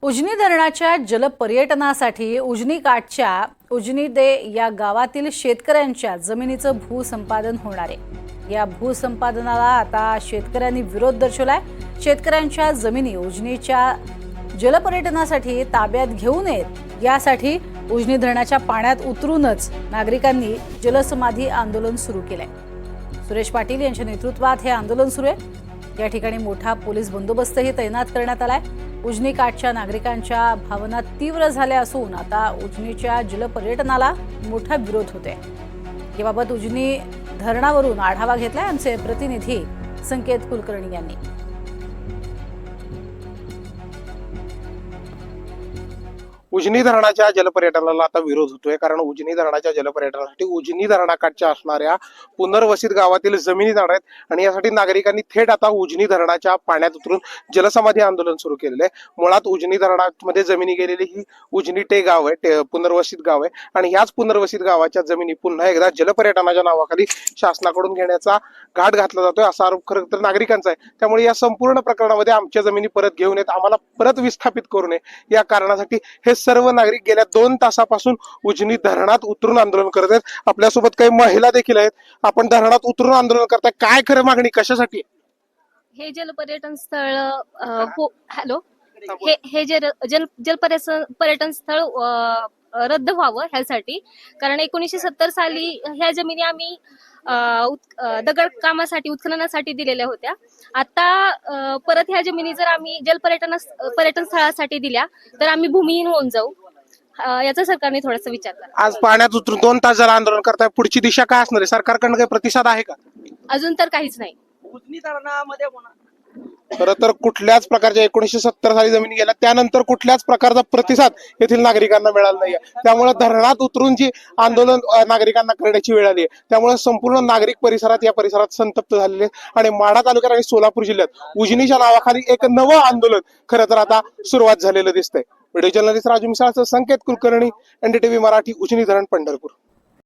उजनी धरणाच्या जलपर्यटनासाठी उजनी काठच्या उजनी दे या गावातील शेतकऱ्यांच्या जमिनीचं भूसंपादन होणार आहे। या भूसंपादनाला आता शेतकऱ्यांनी विरोध दर्शवलाय। शेतकऱ्यांच्या जमिनी उजनीच्या जलपर्यटनासाठी ताब्यात घेऊ नयेत यासाठी उजनी धरणाच्या पाण्यात उतरूनच नागरिकांनी जलसमाधी आंदोलन सुरू केलंय। सुरेश पाटील यांच्या नेतृत्वात हे आंदोलन सुरू आहे। या ठिकाणी मोठा पोलीस बंदोबस्तही तैनात करण्यात आलाय। उजनी काठच्या नागरिकांच्या भावना तीव्र झाल्या असून आता उजनीच्या जलपर्यटनाला मोठा विरोध होतोय। याबाबत उजनी धरणावरून आढावा घेतलाय आमचे प्रतिनिधी संकेत कुलकर्णी यांनी। उजनी धरणाच्या जलपर्यटनाला आता विरोध होतोय, कारण उजनी धरणाच्या जलपर्यटनासाठी उजनी धरणाकाठच्या असणाऱ्या पुनर्वसित गावातील जमिनी जाणार आहेत आणि यासाठी नागरिकांनी थेट आता उजनी धरणाच्या पाण्यात उतरून जलसमाधी आंदोलन सुरू केलेलं आहे। मुळात उजनी धरणामध्ये जमिनी गेलेली ही उजनी टे गाव आहे, पुनर्वसित गाव आहे आणि ह्याच पुनर्वसित गावाच्या जमिनी पुन्हा एकदा जलपर्यटनाच्या नावाखाली शासनाकडून घेण्याचा घाट घातला जातोय असा आरोप खरं तर नागरिकांचा आहे। त्यामुळे या संपूर्ण प्रकरणामध्ये आमच्या जमिनी परत घेऊन येत, आम्हाला परत विस्थापित करू नये या कारणासाठी हे सर्व नागरिक गेल्या 2 तासापासून उजनी धरणात उतरून आंदोलन करत आहेत। आपल्यासोबत काही महिला देखील आहेत। आपण धरणात उतरून आंदोलन करताय, काय खरं मागणी कशासाठी? हे जलपर्यटन स्थळ हॅलो हे जलपर्यटन स्थळ रद्द व्हावं ह्यासाठी, कारण 1970 साली ह्या जमिनी आम्ही दगड कामासाठी उत्खननासाठी दिलेल्या होत्या। आता परत ह्या जमिनी जर आम्ही पर्यटन स्थळासाठी दिल्या तर आम्ही भूमिहीन होऊन जाऊ। याचा सरकारने थोडासा विचार करा। आज पाण्यात उतरून 2 तास झाला आंदोलन करताय, पुढची दिशा काय असणार आहे? सरकारकडनं काही प्रतिसाद आहे का? अजून तर काहीच नाही। उजनी धरणामध्ये खरं तर कुठल्याच प्रकारच्या 1970 साली जमिनी गेल्या त्यानंतर कुठल्याच प्रकारचा प्रतिसाद येथील नागरिकांना मिळाला नाहीये। त्यामुळे धरणात उतरून जी आंदोलन नागरिकांना करण्याची वेळ आली आहे, त्यामुळे संपूर्ण नागरिक या परिसरात संतप्त झालेले आणि माढा तालुक्यात आणि सोलापूर जिल्ह्यात उजनीच्या नावाखाली एक नवं आंदोलन खरं तर आता सुरुवात झालेलं दिसतंय। व्हिडिओ जर्नलिस्ट राजू मिसाळसह संकेत कुलकर्णी, NDTV मराठी, उजनी धरण, पंढरपूर।